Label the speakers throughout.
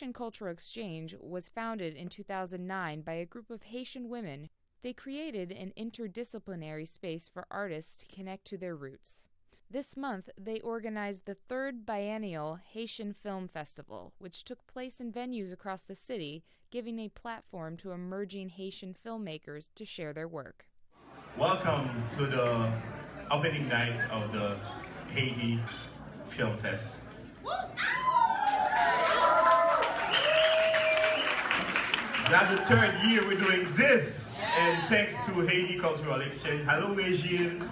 Speaker 1: Haitian Cultural Exchange was founded in 2009 by a group of Haitian women. They created an interdisciplinary space for artists to connect to their roots. This month, they organized the third biennial Haitian Film Festival, which took place in venues across the city, giving a platform to emerging Haitian filmmakers to share their work.
Speaker 2: Welcome to the opening night of the Haiti Film Fest. That's the third year we're doing this, and thanks to Haiti Cultural Exchange. Hello, Regine.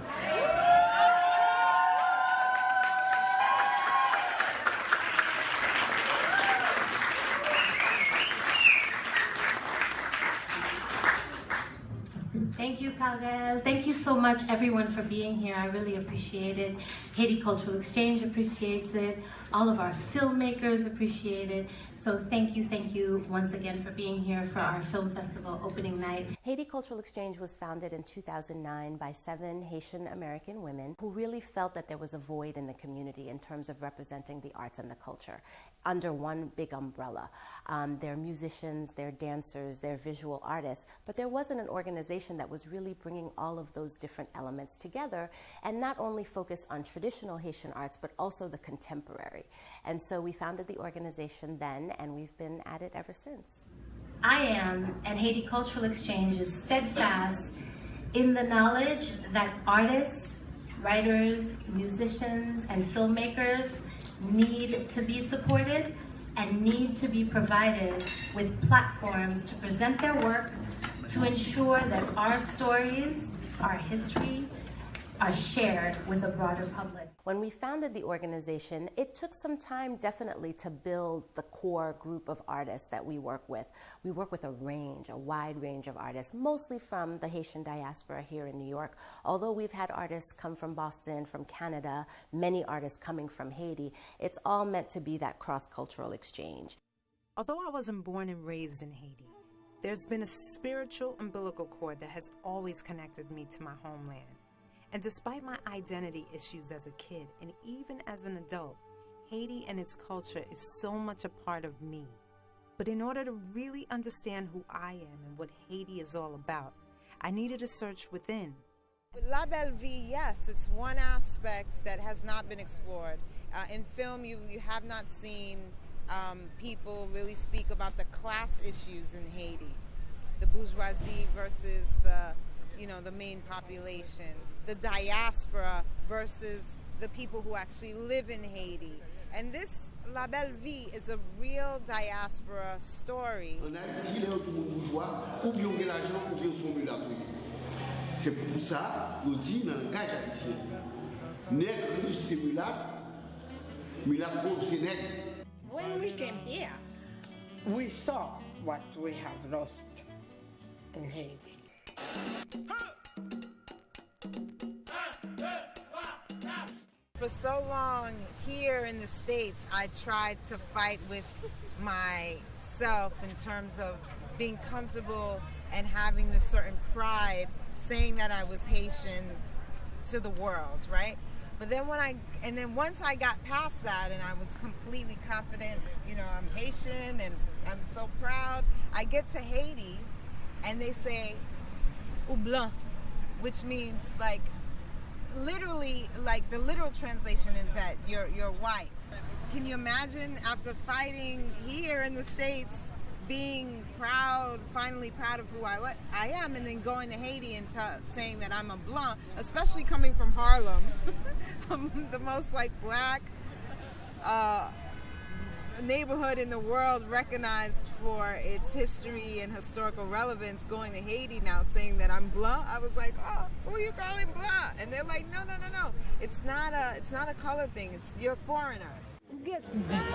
Speaker 3: Thank you, Kagel. Thank you so much, everyone, for being here. I really appreciate it. Haiti Cultural Exchange appreciates it. All of our filmmakers appreciate it. So thank you once again for being here for our film festival opening night.
Speaker 4: Haiti Cultural Exchange was founded in 2009 by 7 Haitian American women who really felt that there was a void in the community in terms of representing the arts and the culture under one big umbrella. They're musicians, they're dancers, they're visual artists, but there wasn't an organization that was really bringing all of those different elements together and not only focus on traditional Haitian arts, but also the contemporary. And so we founded the organization then, and we've been at it ever since.
Speaker 3: I am, and Haiti Cultural Exchange is steadfast in the knowledge that artists, writers, musicians, and filmmakers need to be supported and need to be provided with platforms to present their work, to ensure that our stories, our history, are shared with a broader public.
Speaker 4: When we founded the organization, it took some time definitely to build the core group of artists that we work with. We work with a wide range of artists, mostly from the Haitian diaspora here in New York. Although we've had artists come from Boston, from Canada, many artists coming from Haiti, it's all meant to be that cross-cultural exchange.
Speaker 5: Although I wasn't born and raised in Haiti, there's been a spiritual umbilical cord that has always connected me to my homeland. And despite my identity issues as a kid and even as an adult, Haiti and its culture is so much a part of me. But in order to really understand who I am and what Haiti is all about, I needed to search within.
Speaker 6: La Belle Vie, yes, it's one aspect that has not been explored. In film, you have not seen people really speak about the class issues in Haiti, the bourgeoisie versus the main population, the diaspora versus the people who actually live in Haiti. And this La Belle Vie is a real diaspora story.
Speaker 7: En Haïti, les autres bourgeois, ou bien on a l'argent, ou bien on sont là. C'est pour ça qu'on dit dans le langage haïtien, nègre riche c'est mulâtre, mulâtre pauvre c'est nègre.
Speaker 8: When we came here, we saw what we have lost in Haiti.
Speaker 6: For so long here in the States, I tried to fight with myself in terms of being comfortable and having this certain pride, saying that I was Haitian to the world, right? But then once I got past that and I was completely confident, I'm Haitian and I'm so proud, I get to Haiti and they say, ou blanc, which means literally, the literal translation is that you're white. Can you imagine after fighting here in the States, being finally proud of who I am, and then going to Haiti and saying that I'm a blanc, especially coming from Harlem, the most black neighborhood in the world recognized for its history and historical relevance, going to Haiti now saying that I'm blanc. I was like, oh, who you calling blanc? And they're like, no. It's not a color thing. You're a foreigner.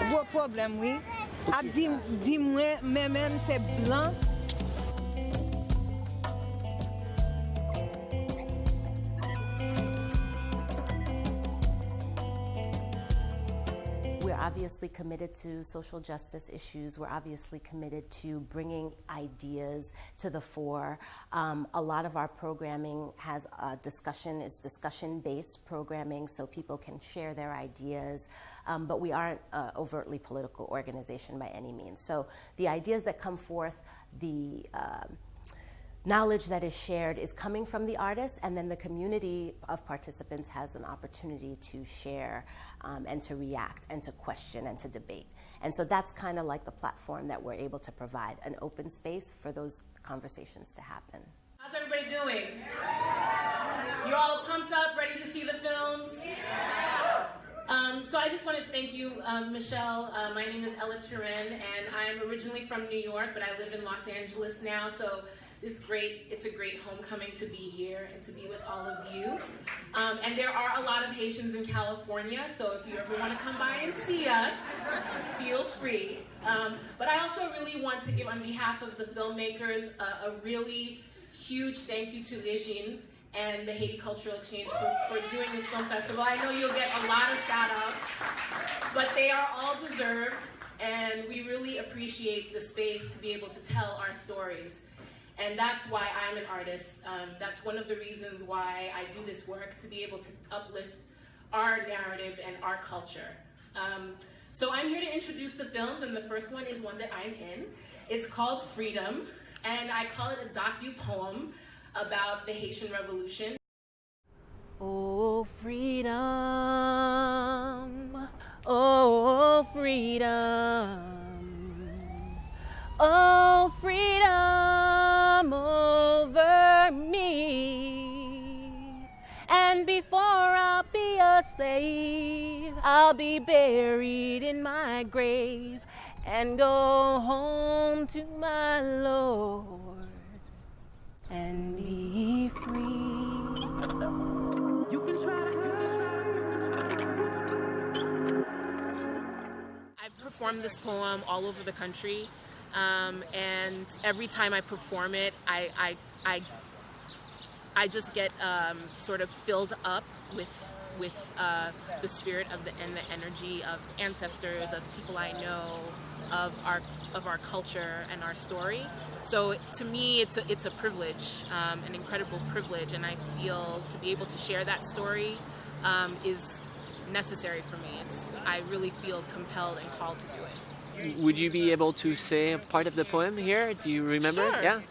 Speaker 9: Gros problème, oui. A dit moi, même c'est blanc.
Speaker 4: We're obviously committed to social justice issues. We're obviously committed to bringing ideas to the fore. A lot of our programming has a discussion-based programming, so people can share their ideas, but we aren't an overtly political organization by any means. So the ideas that come forth, the knowledge that is shared is coming from the artists, and then the community of participants has an opportunity to share and to react and to question and to debate. And so that's kind of like the platform that we're able to provide, an open space for those conversations to happen.
Speaker 10: How's everybody doing? You're all pumped up, ready to see the films? So I just want to thank you, Michelle. My name is Ella Turin, and I'm originally from New York, but I live in Los Angeles now, so it's a great homecoming to be here and to be with all of you. And there are a lot of Haitians in California, so if you ever want to come by and see us, feel free. But I also really want to give, on behalf of the filmmakers, a really huge thank you to Legine and the Haiti Cultural Exchange for doing this film festival. I know you'll get a lot of shout outs, but they are all deserved, and we really appreciate the space to be able to tell our stories. And that's why I'm an artist. That's one of the reasons why I do this work, to be able to uplift our narrative and our culture. So I'm here to introduce the films, and the first one is one that I'm in. It's called Freedom, and I call it a docu-poem about the Haitian Revolution.
Speaker 11: Oh, freedom, oh, freedom, oh, freedom over me. And before I'll be a slave, I'll be buried in my grave and go home to my Lord and be free. You can try
Speaker 10: I've performed this poem all over the country, and every time I perform it, I just get sort of filled up with the spirit and the energy of ancestors, of people I know, of our culture and our story. So to me, it's a privilege, an incredible privilege, and I feel to be able to share that story is necessary for me. I really feel compelled and called to do it.
Speaker 12: Would you be able to say a part of the poem here? Do you remember?
Speaker 10: Sure.
Speaker 12: Yeah.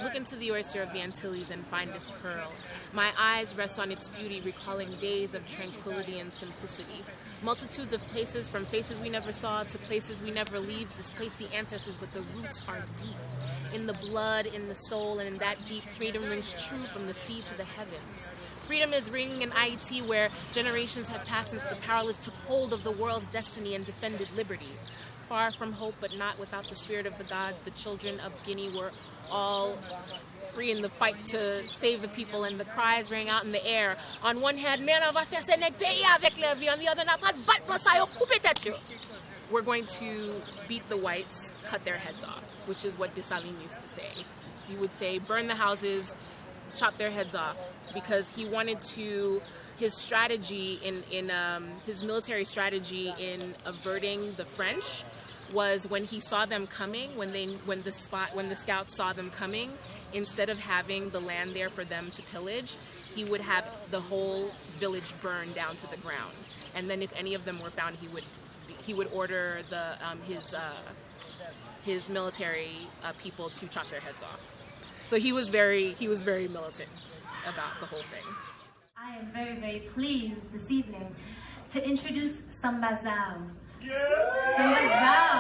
Speaker 10: Look into the oyster of the Antilles and find its pearl. My eyes rest on its beauty, recalling days of tranquility and simplicity. Multitudes of places, from faces we never saw to places we never leave, displace the ancestors, but the roots are deep. In the blood, in the soul, and in that deep, freedom rings true from the sea to the heavens. Freedom is ringing in IET, where generations have passed since the powerless took hold of the world's destiny and defended liberty. Far from hope, but not without the spirit of the gods, the children of Guinea were all free in the fight to save the people, and the cries rang out in the air. On one hand, on the other, we're going to beat the whites, cut their heads off, which is what Dessalines used to say. So he would say, burn the houses, chop their heads off, because he wanted to, his strategy his military strategy in averting the French was, when he saw them coming, when the scouts saw them coming, instead of having the land there for them to pillage, he would have the whole village burned down to the ground. And then if any of them were found, he would order his military people to chop their heads off. So he was very militant about the whole thing.
Speaker 3: I am very, very pleased this evening to introduce Sambazao. Sambazao.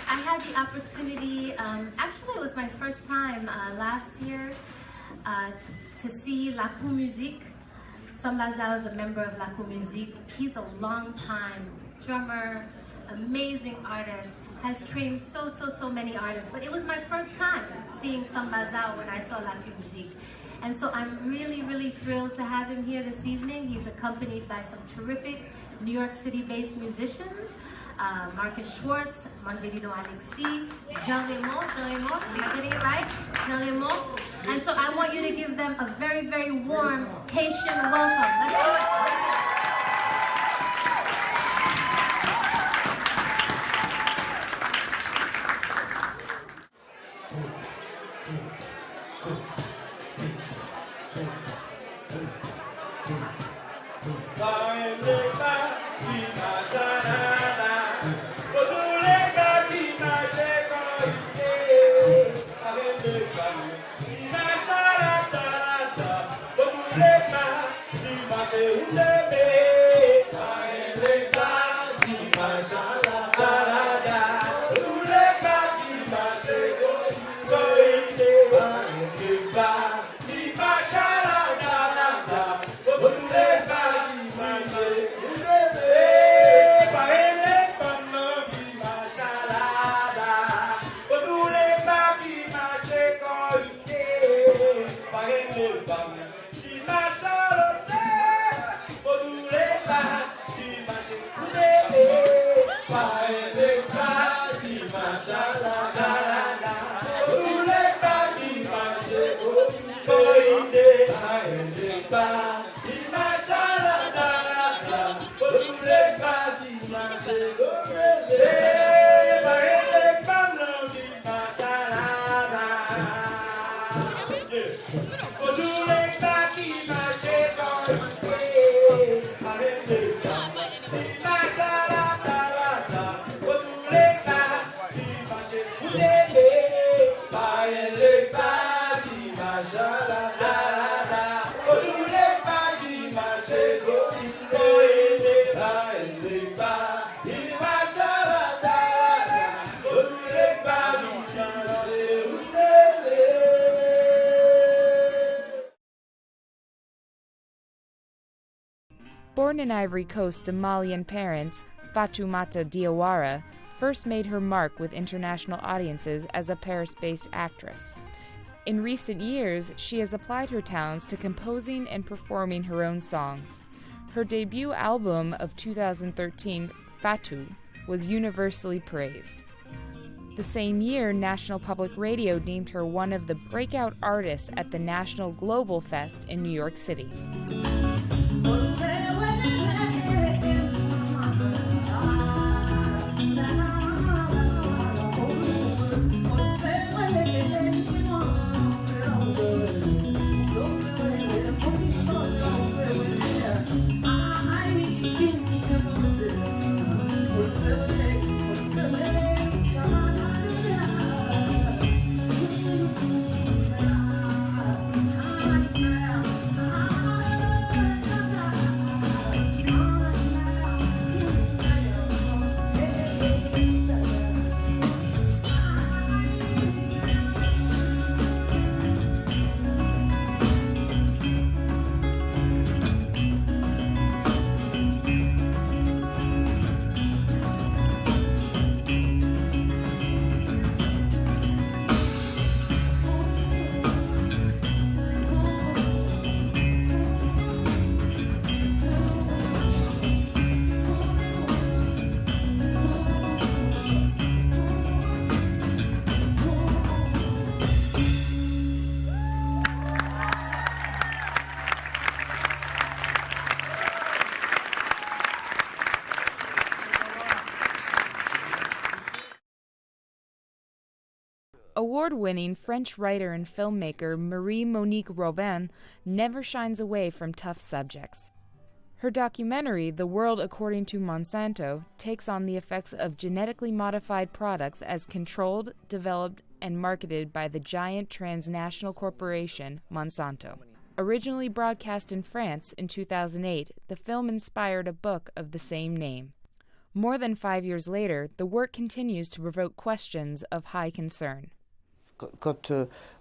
Speaker 3: I had the opportunity, actually it was my first time last year to see La Cour Musique. Sambazao is a member of La Cour Musique. He's a long-time drummer, amazing artist, has trained so many artists, but it was my first time seeing Sambazao when I saw La Cour Musique. And so I'm really thrilled to have him here this evening. He's accompanied by some terrific New York City-based musicians, Marcus Schwartz, Monvelino Alexis, Jean Raymond, am I getting it right? Jean Raymond. And so I want you to give them a very warm Haitian welcome. Let's do it.
Speaker 1: Born in Ivory Coast to Malian parents, Fatoumata Diawara first made her mark with international audiences as a Paris-based actress. In recent years, she has applied her talents to composing and performing her own songs. Her debut album of 2013, Fatou, was universally praised. The same year, National Public Radio named her one of the breakout artists at the National Global Fest in New York City. Award-winning French writer and filmmaker Marie-Monique Robin never shines away from tough subjects. Her documentary, The World According to Monsanto, takes on the effects of genetically modified products as controlled, developed, and marketed by the giant transnational corporation Monsanto. Originally broadcast in France in 2008, the film inspired a book of the same name. More than 5 years later, the work continues to provoke questions of high concern.
Speaker 13: Quand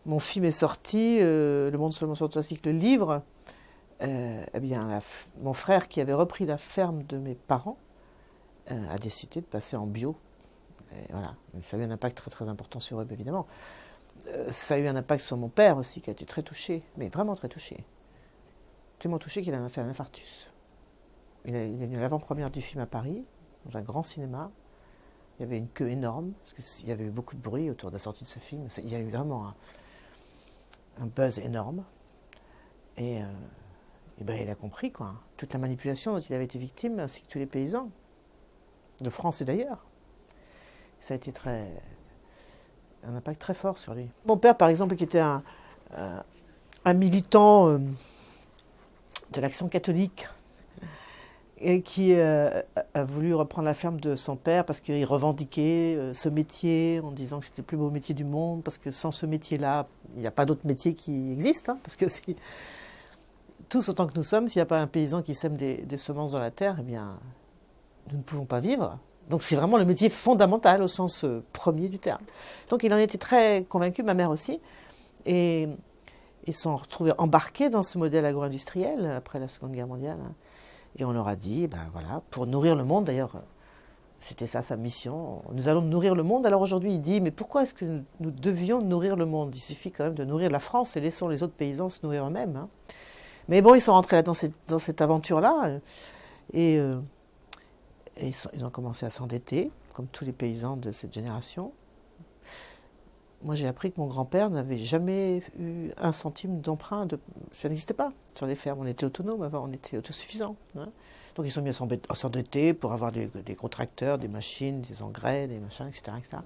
Speaker 13: mon film est sorti, Le Monde seulement fantastique, le livre, eh bien, mon frère qui avait repris la ferme de mes parents a décidé de passer en bio. Et voilà, ça a eu un impact très très important sur eux, évidemment. Ça a eu un impact sur mon père aussi, qui a été très touché, mais vraiment très touché. Tellement touché qu'il a fait un infarctus. Il est venu à l'avant-première du film à Paris, dans un grand cinéma. Il y avait une queue énorme, parce qu'il y avait eu beaucoup de bruit autour de la sortie de ce film. Il y a eu vraiment un buzz énorme. Et ben, il a compris, quoi. Toute la manipulation dont il avait été victime, ainsi que tous les paysans, de France et d'ailleurs. Ça a été un impact très fort sur lui. Mon père, par exemple, qui était un militant de l'Action catholique, et qui a voulu reprendre la ferme de son père parce qu'il revendiquait ce métier en disant que c'était le plus beau métier du monde, parce que sans ce métier-là, il n'y a pas d'autre métier qui existe, hein, parce que tous autant que nous sommes, s'il n'y a pas un paysan qui sème des semences dans la terre, eh bien, nous ne pouvons pas vivre. Donc c'est vraiment le métier fondamental au sens premier du terme. Donc il en était très convaincu, ma mère aussi, et ils se sont retrouvés embarqués dans ce modèle agro-industriel après la Seconde Guerre mondiale. Hein. Et on leur a dit, ben voilà, pour nourrir le monde, d'ailleurs, c'était ça sa mission, nous allons nourrir le monde. Alors aujourd'hui, il dit, mais pourquoi est-ce que nous devions nourrir le monde? Il suffit quand même de nourrir la France et laissons les autres paysans se nourrir eux-mêmes. Hein. Mais bon, ils sont rentrés là dans cette aventure-là, et ils ont commencé à s'endetter, comme tous les paysans de cette génération. Moi, j'ai appris que mon grand-père n'avait jamais eu un centime d'emprunt. Ça n'existait pas sur les fermes. On était autonomes avant, on était autosuffisants. Hein. Donc, ils sont mis à s'endetter pour avoir des gros tracteurs, des machines, des engrais, des machins, etc., etc.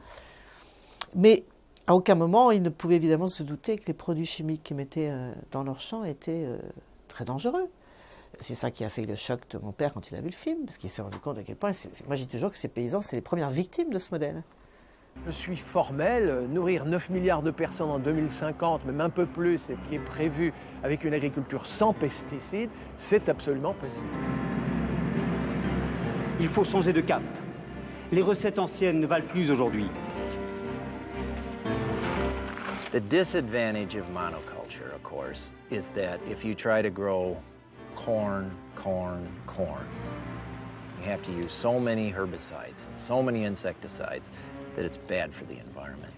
Speaker 13: Mais à aucun moment, ils ne pouvaient évidemment se douter que les produits chimiques qu'ils mettaient dans leurs champs étaient très dangereux. C'est ça qui a fait le choc de mon père quand il a vu le film, parce qu'il s'est rendu compte à quel point... Moi, je dis toujours que ces paysans, c'est les premières victimes de ce modèle.
Speaker 14: Je suis formel, nourrir 9 milliards de personnes en 2050, même un peu plus, et qui est prévu avec une agriculture sans pesticides, c'est absolument possible.
Speaker 15: Il faut changer de cap. Les recettes anciennes ne valent plus aujourd'hui.
Speaker 16: The disadvantage of monoculture, of course, is that if you try to grow corn, you have to use so many herbicides and so many insecticides that it's bad for the environment.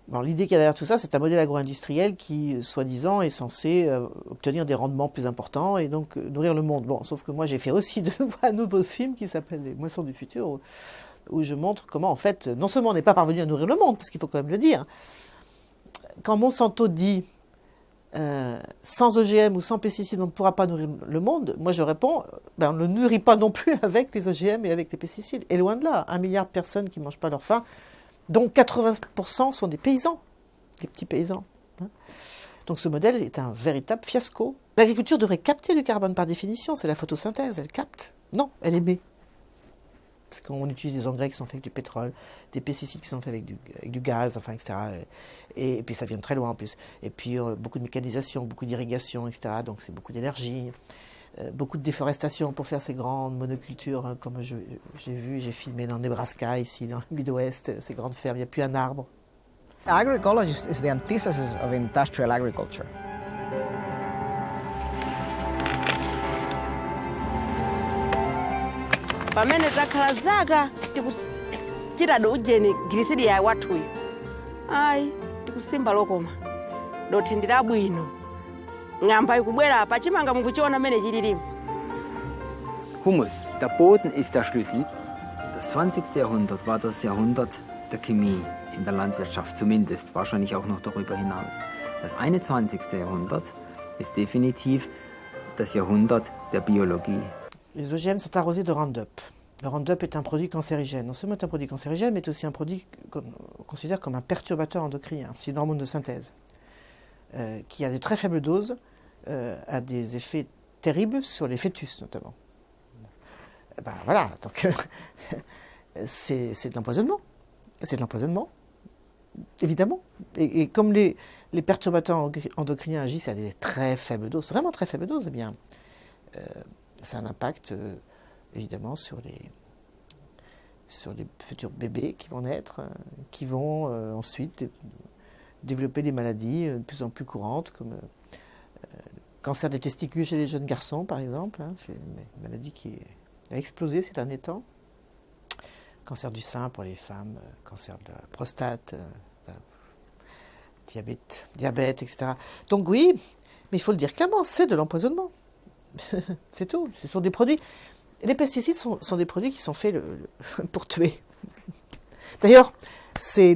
Speaker 13: Bon, l'idée qu'il y a derrière tout ça, c'est un modèle agro-industriel qui, soi-disant, est censé obtenir des rendements plus importants et donc nourrir le monde. Bon, sauf que moi, j'ai fait aussi un nouveau film qui s'appelle Les Moissons du futur, où je montre comment, en fait, non seulement on n'est pas parvenu à nourrir le monde, parce qu'il faut quand même le dire. Quand Monsanto dit sans OGM ou sans pesticides, on ne pourra pas nourrir le monde, moi je réponds, on ne le nourrit pas non plus avec les OGM et avec les pesticides. Et loin de là, 1 milliard de personnes qui ne mangent pas leur faim, dont 80% sont des paysans, des petits paysans. Hein. Donc ce modèle est un véritable fiasco. L'agriculture devrait capter du carbone par définition, c'est la photosynthèse, elle capte. Non, elle émet. Parce qu'on utilise des engrais qui sont faits avec du pétrole, des pesticides qui sont faits avec du gaz, enfin, etc. Et puis ça vient de très loin en plus. Et puis beaucoup de mécanisation, beaucoup d'irrigation, etc. Donc c'est beaucoup d'énergie. Beaucoup de déforestation pour faire ces grandes monocultures, hein, comme j'ai vu, j'ai filmé dans le Nebraska, ici dans le Midwest, ces grandes fermes, il n'y a plus un arbre.
Speaker 17: Agroecology is the antithesis of industrial agriculture.
Speaker 18: Pamene zakhala zaka tikuchita ujeni girisidi ya wathuyo ayi tikusimba lokoma dothendera bwino ng'amba ikubwera apa chimanga mukuchiona mene chililimo.
Speaker 19: Humus, der Boden ist der Schlüssel. Das 20. Jahrhundert war das Jahrhundert der Chemie in der Landwirtschaft, zumindest, wahrscheinlich auch noch darüber hinaus. Das 21. Jahrhundert ist definitiv das Jahrhundert der Biologie.
Speaker 13: Les OGM sont arrosés de Roundup. Le Roundup est un produit cancérigène. Non seulement un produit cancérigène, mais aussi un produit qu'on considère comme un perturbateur endocrinien. C'est une hormone de synthèse qui, à de très faibles doses, a des effets terribles sur les fœtus, notamment. Voilà, donc c'est de l'empoisonnement. C'est de l'empoisonnement, évidemment. Et comme les perturbateurs endocriniens agissent à des très faibles doses, vraiment très faibles doses, eh bien, ça a un impact, évidemment, sur les futurs bébés qui vont naître, qui vont ensuite développer des maladies de plus en plus courantes, comme le cancer des testicules chez les jeunes garçons, par exemple. Hein, c'est une maladie qui a explosé ces derniers temps. Cancer du sein pour les femmes, cancer de la prostate, diabète, etc. Donc oui, mais il faut le dire clairement, c'est de l'empoisonnement. C'est tout. Ce sont des produits. Les pesticides sont des produits qui sont faits pour tuer. D'ailleurs, c'est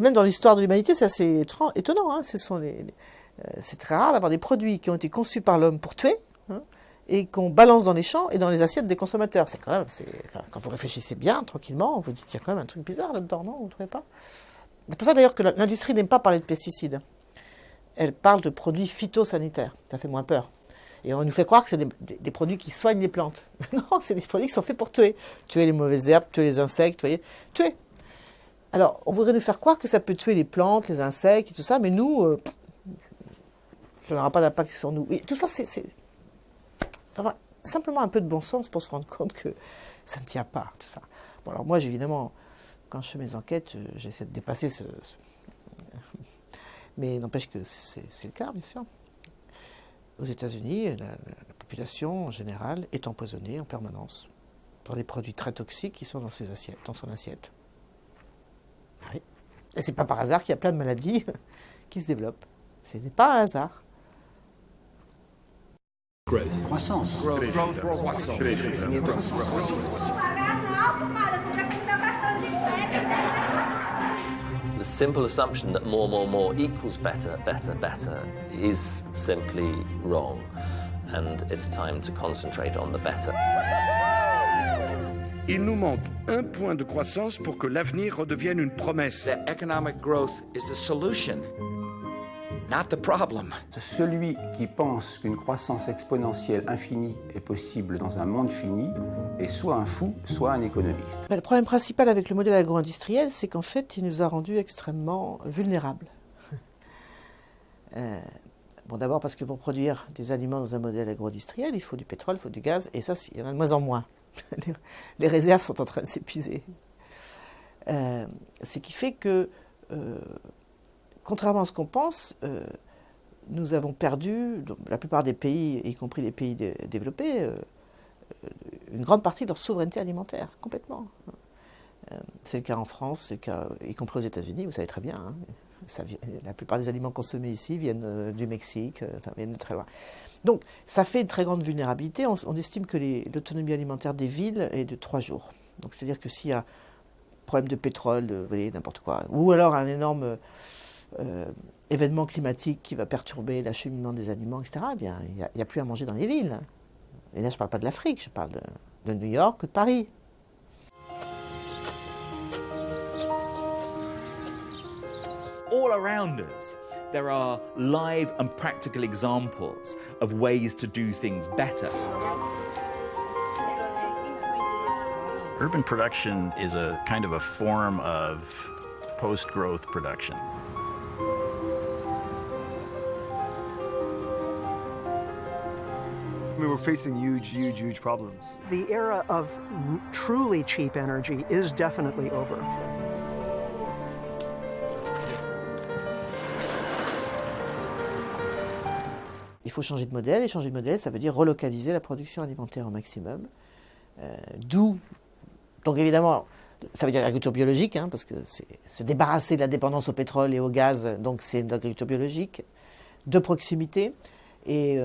Speaker 13: même dans l'histoire de l'humanité, c'est assez étonnant. Hein. C'est très rare d'avoir des produits qui ont été conçus par l'homme pour tuer, hein, et qu'on balance dans les champs et dans les assiettes des consommateurs. C'est quand même, quand vous réfléchissez bien, tranquillement, vous dites qu'il y a quand même un truc bizarre là-dedans, non? Vous ne trouvez pas? C'est pour ça d'ailleurs que l'industrie n'aime pas parler de pesticides. Elle parle de produits phytosanitaires. Ça fait moins peur. Et on nous fait croire que c'est des produits qui soignent les plantes. Non, c'est des produits qui sont faits pour tuer. Tuer les mauvaises herbes, tuer les insectes, vous voyez. Tuer. Alors, on voudrait nous faire croire que ça peut tuer les plantes, les insectes et tout ça, mais nous, ça n'aura pas d'impact sur nous. Et tout ça, c'est enfin, simplement un peu de bon sens pour se rendre compte que ça ne tient pas, tout ça. Bon, alors moi, évidemment, quand je fais mes enquêtes, j'essaie de dépasser ce... Mais n'empêche que c'est le cas, bien sûr. Aux États-Unis, la population en général est empoisonnée en permanence par des produits très toxiques qui sont dans son assiette. Oui. Et c'est pas par hasard qu'il y a plein de maladies qui se développent. Ce n'est pas un hasard.
Speaker 15: Croissance.
Speaker 20: The simple assumption that more equals better is simply wrong. And it's time to concentrate on the better.
Speaker 21: Il nous manque 1 point de croissance pour que l'avenir redevienne une promesse.
Speaker 22: That economic growth is the solution, not the problem.
Speaker 23: Celui qui pense qu'une croissance exponentielle infinie est possible dans un monde fini est soit un fou, soit un économiste.
Speaker 13: Le problème principal avec le modèle agro-industriel, c'est qu'en fait, il nous a rendus extrêmement vulnérables. Bon, d'abord parce que pour produire des aliments dans un modèle agro-industriel, il faut du pétrole, il faut du gaz, et ça, il y en a de moins en moins. Les réserves sont en train de s'épuiser. Ce qui fait que, contrairement à ce qu'on pense, nous avons perdu, donc, la plupart des pays, y compris les pays développés, une grande partie de leur souveraineté alimentaire, complètement. C'est le cas en France, c'est le cas, y compris aux États-Unis, vous savez très bien. Hein, la plupart des aliments consommés ici viennent du Mexique, viennent de très loin. Donc, ça fait une très grande vulnérabilité. On estime que l'autonomie alimentaire des villes est de 3 jours. Donc, c'est-à-dire que s'il y a problème de pétrole, vous voyez, n'importe quoi, ou alors un énorme événement climatique qui va perturber l'acheminement des aliments, etc., eh bien, il n'y a plus à manger dans les villes. Et là, je ne parle pas de l'Afrique, je parle de New York ou de Paris.
Speaker 24: All around us, there are live and practical examples of ways to do things better.
Speaker 16: Urban production is a kind of a form of post-growth production.
Speaker 25: I mean, we're facing huge problems.
Speaker 26: The era of truly cheap energy is definitely over.
Speaker 13: Il faut changer de modèle, et changer de modèle, ça veut dire relocaliser la production alimentaire au maximum. D'où, donc évidemment, ça veut dire l'agriculture biologique, hein, parce que c'est se débarrasser de la dépendance au pétrole et au gaz, donc c'est de l'agriculture biologique, de proximité, et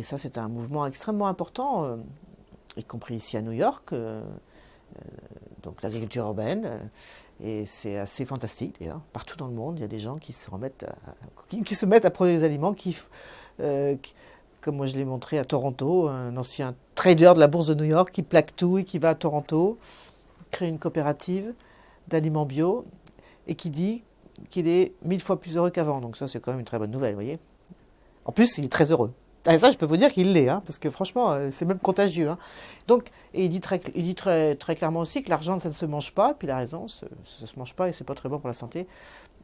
Speaker 13: ça c'est un mouvement extrêmement important, y compris ici à New York, donc l'agriculture urbaine, et c'est assez fantastique d'ailleurs. Partout dans le monde, il y a des gens qui se mettent à produire des aliments comme moi je l'ai montré à Toronto, un ancien trader de la bourse de New York qui plaque tout et qui va à Toronto, crée une coopérative d'aliments bio et qui dit qu'il est 1000 fois plus heureux qu'avant. Donc ça c'est quand même une très bonne nouvelle, vous voyez. En plus, il est très heureux. Et ça, je peux vous dire qu'il l'est, hein, parce que franchement, c'est même contagieux. Hein. Donc, et il dit très clairement aussi que l'argent, ça ne se mange pas, puis il a raison, ça ne se mange pas et c'est pas très bon pour la santé.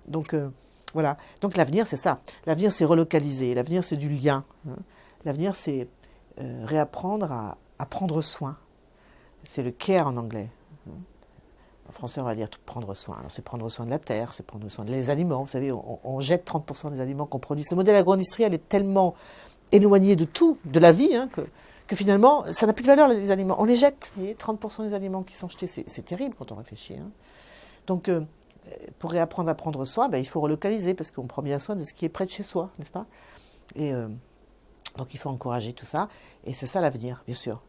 Speaker 13: Donc, voilà. Donc l'avenir, c'est ça. L'avenir, c'est relocaliser. L'avenir, c'est du lien. Hein. L'avenir, c'est réapprendre à prendre soin. C'est le care en anglais. Hein. En français, on va dire prendre soin. Alors, c'est prendre soin de la terre, c'est prendre soin des aliments. Vous savez, on jette 30% des aliments qu'on produit. Ce modèle agro-industriel est tellement éloigné de tout, de la vie, hein, que finalement, ça n'a plus de valeur, les aliments. On les jette. Vous voyez, 30% des aliments qui sont jetés, c'est terrible quand on réfléchit. Hein. Donc, pour réapprendre à prendre soin, il faut relocaliser parce qu'on prend bien soin de ce qui est près de chez soi, n'est-ce pas? Et donc il faut encourager tout ça, et c'est ça l'avenir, bien sûr.